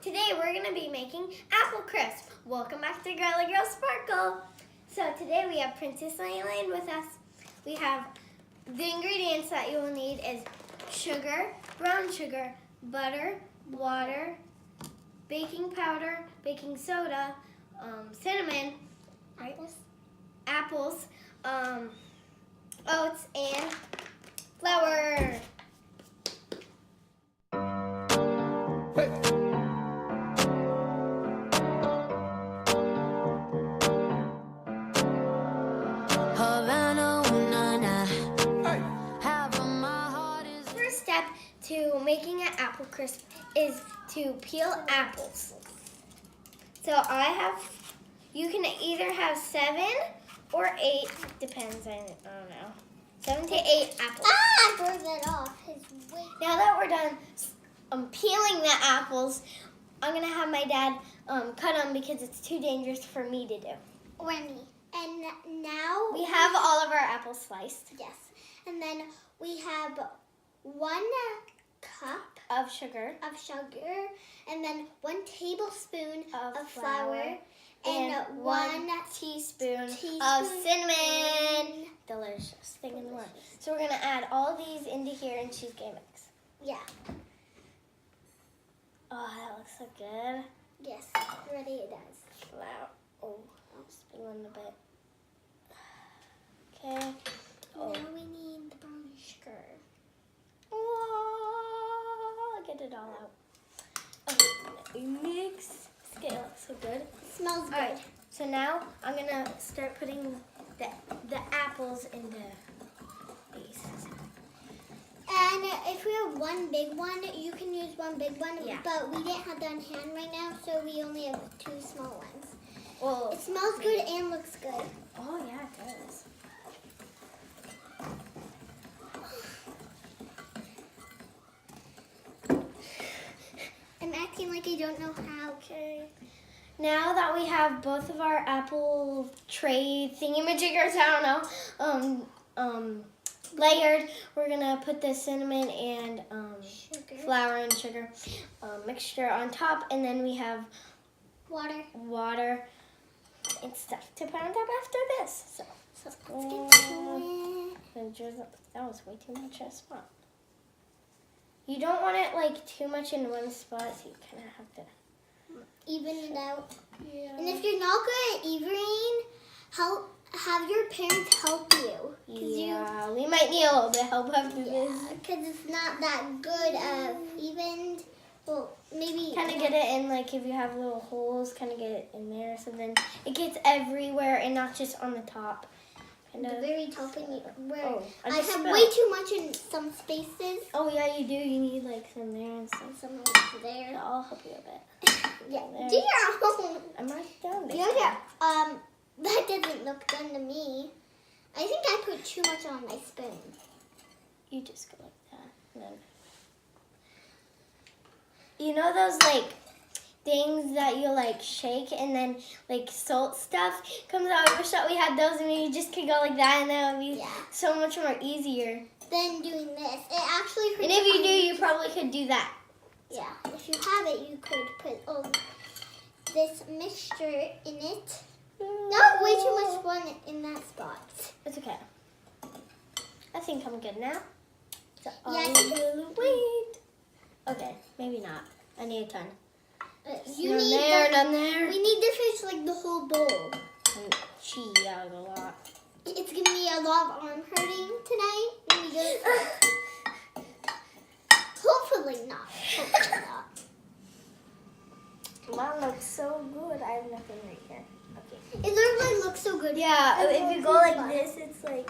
Today we're going to be making apple crisp. Welcome back to Girly Girl Sparkle. So today we have Princess Laine with us. We have the ingredients that you will need is sugar, brown sugar, butter, water, baking powder, baking soda, cinnamon, apples, oats, and flour. First step to making an apple crisp is to peel apples. So you can either have 7 or 8, depends, I don't know. 7 to 8 apples. I broke that off. Now that we're done peeling the apples, I'm gonna have my dad cut them because it's too dangerous for me to do. Or me. And now we have all of our apples sliced. Yes. And then we have 1 cup of sugar, and then 1 tablespoon of flour, and 1 teaspoon of cinnamon. Delicious thing in the world. So we're gonna add all these into here and she's gonna mix. Yeah. Oh, that looks so good. Yes, ready it does. Flour. Oh, I'm spilling a bit. Okay. Oh. Now we need the brown sugar. Oh, get it all out. Okay, mix. It's gonna look so good. It smells good. All right, so now I'm gonna start putting the apples into these. And if we have 1 big one, you can use 1 big one. Yeah. But we didn't have that on hand right now, so we only have 2 small ones. Well, it smells good and looks good. Oh yeah, it does. I'm acting like I don't know how. Okay. Now that we have both of our apple tray thingamajiggers, I don't know, layered, we're gonna put the cinnamon and flour and sugar mixture on top, and then we have water and stuff to put on top after this. So let's get to it. That was way too much at a spot. You don't want it like too much in one spot, so you kind of have to even it out. Yeah. And if you're not good at evening, have your parents help you. Yeah, we might need a little bit of help after this. Because it's not that good of evened. Well, maybe Kind of get it in, like if you have little holes, kind of get it in there, so then it gets everywhere and not just on the top. The very top where I have spilled way too much in some spaces. Oh yeah, you do. You need like some there and some. Some over there. I'll help you a bit. Yeah, there. do your own. I'm right down there. Yeah. That doesn't look done to me. I think I put too much on my spoon. You just go like that. And then... You know those like things that you like shake and then like salt stuff comes out? I wish that we had those and we just could go like that and then it would be so much more easier. Than doing this. It actually hurts. And if you do, you probably could do that. Yeah, if you have it, you could put this mixture in it. Not way too much fun in that spot. It's okay. I think I'm good now. So Yeah, wait. Okay, maybe not. I need a ton. You none need there, none there. We need to finish like the whole bowl. Gee, that was a lot. It's giving me a lot of arm hurting tonight. When we go to Hopefully not. Hopefully not. Mine looks so good. I have nothing right here. Okay. It literally looks so good. Yeah, if you go like this, it's like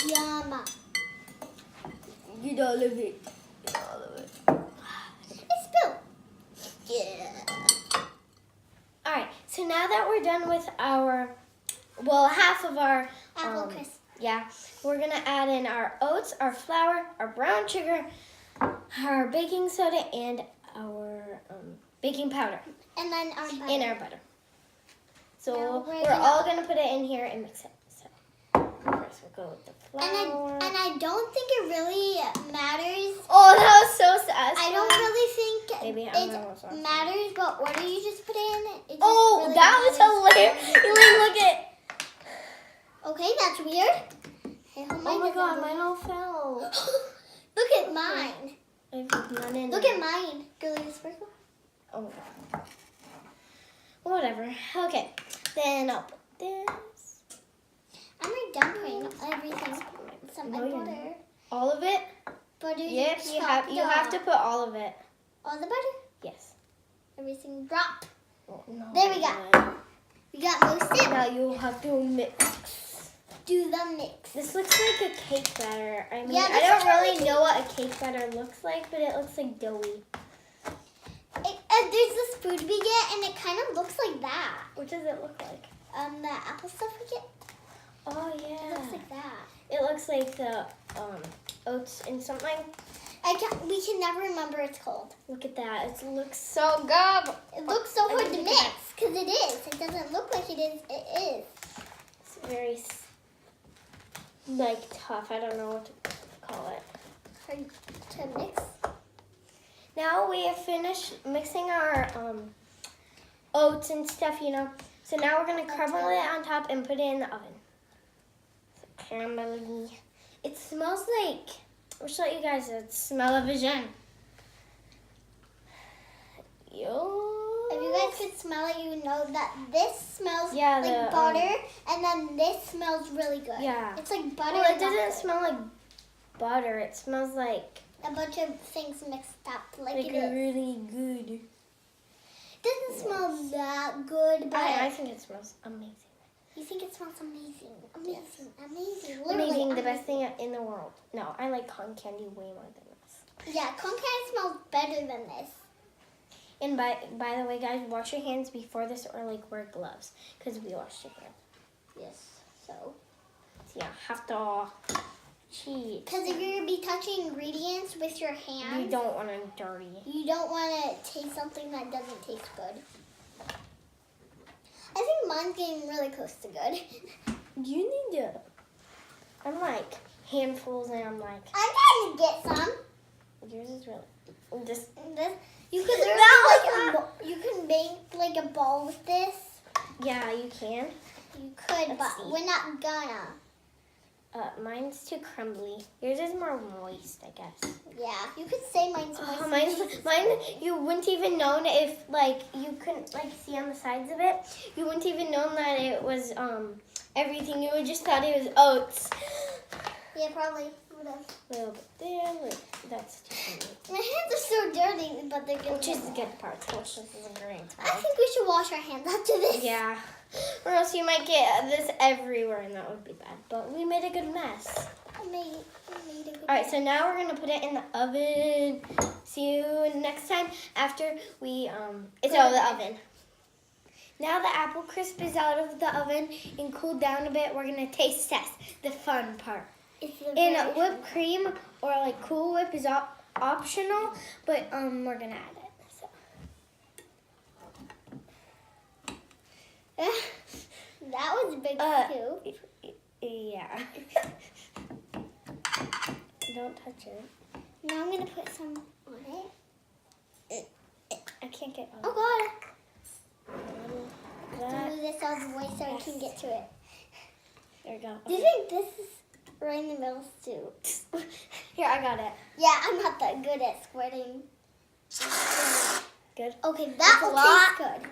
yum. Get all of it. Get all of it. It spilled. Yeah. All right. So now that we're done with our, half of our Apple crisp. Yeah, we're gonna add in our oats, our flour, our brown sugar, our baking soda, and our baking powder. And then our butter. And our butter. So Now we're all gonna put it in here and mix it. So course, we'll go with the flower. And I don't think it really matters. Oh, that was so sad. I don't really think Maybe it matters what order you just put in. It just Oh, really that was matters. hilarious. Look at. Okay, that's weird. Hey, Oh my god, mine all fell. Look at mine. Look at mine. Girly, the sprinkle. Oh my god. Whatever. Okay. Then I'll put this. I'm already done putting everything. Some No, you're butter. not. All of it? Butter. Yes, you have to put all of it. All the butter. Yes. Everything drop. Oh, no. There we go. We got most of it. Now you have to mix. Do the mix. This looks like a cake batter. I mean, Yeah, I this don't looks like really know what a cake batter looks like, but it looks like doughy. There's this food we get, and it kind of looks like that. What does it look like? The apple stuff we get. Oh yeah. It looks like that. It looks like the oats and something. We can never remember what it's called. Look at that. It looks so good. It looks so hard to mix because it is. It doesn't look like it is. It is. It's very tough. I don't know what to call it. Hard to mix. Now we have finished mixing our oats and stuff, you know. So now we're gonna crumble it on top and put it in the oven. So caramelly. It smells like. I'll show you guys the smell-o-vision. Yo. If you guys could smell it, you would know that this smells Yeah, like butter, and then this smells really good. Yeah. It's like butter. Well, it and doesn't butter. smell like butter. It smells like A bunch of things mixed up like it is. really good. It doesn't smell that good, but I think it smells amazing. you think it smells amazing. Amazing. Yes. Amazing. Literally Amazing, the best thing in the world. No, I like cotton candy way more than this. Yeah, cotton candy smells better than this. And by the way, guys, wash your hands before this or like wear gloves because we washed your hands. Yes. So. So yeah, have to cheat. Because if you're going to be touching ingredients with your hands, You don't want them dirty. you don't want to taste something that doesn't taste good. I think mine's getting really close to good. You need to. I'm like handfuls, and I'm like. I'm trying to get some. Yours is really. Just. This, you could you can make like a ball with this. Yeah, you can. You could, Let's but see. we're not gonna. Mine's too crumbly. Yours is more moist, I guess. Yeah, you could say mine's moist. Mine, you wouldn't even known if like you couldn't like see on the sides of it. You wouldn't even known that it was everything. You would just thought it was oats. Yeah, probably. Would have. A little bit there. That's too funny. My hands are so dirty, but they're good. Which is the good part. Which is the great I part. think we should wash our hands after this. Yeah. Or else you might get this everywhere, and that would be bad. But we made a good mess. We made a good All right, so now we're gonna put it in the oven. See you next time after we it's out of the oven. Now the apple crisp is out of the oven and cooled down a bit. We're gonna taste test the fun part. It's the And very- whipped cream or like Cool Whip is optional, but we're gonna add it. So. That was a big scoop. Yeah. Don't touch it. Now I'm gonna put some on it. I can't get all Oh god. that. Move this out of the way so I can get to it. There we go. Do you think this is right in the middle too? Here, I got it. Yeah, I'm not that good at squirting. Good. Okay, that That's a will lot. taste good.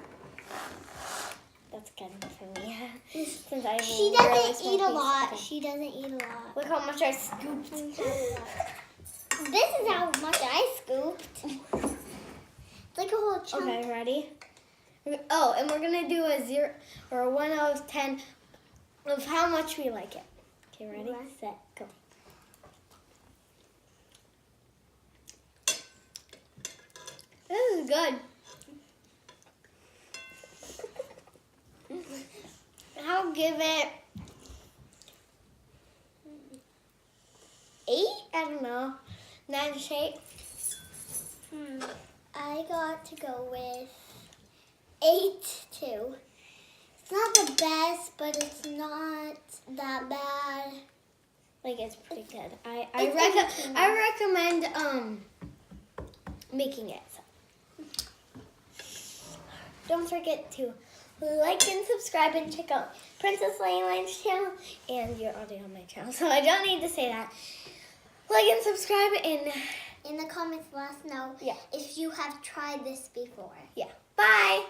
That's good for me. Since I She really doesn't small eat a piece. lot. Okay. She doesn't eat a lot. Look how much I scooped. This is how much I scooped. It's like a whole chunk. Okay, ready? Oh, and we're gonna do a 0 or a 1 out of 10 of how much we like it. Okay, ready, Right. set, go. This is good. I'll give it 8. I don't know. 9 shape. I got to go with 8 too. It's not the best, but it's not that bad. Like it's pretty good. I It's recommend making it. So. Don't forget to like and subscribe and check out Princess Laine's channel, and you're already on my channel, so I don't need to say that. Like and subscribe, and in the comments let us know if you have tried this before. Yeah. Bye.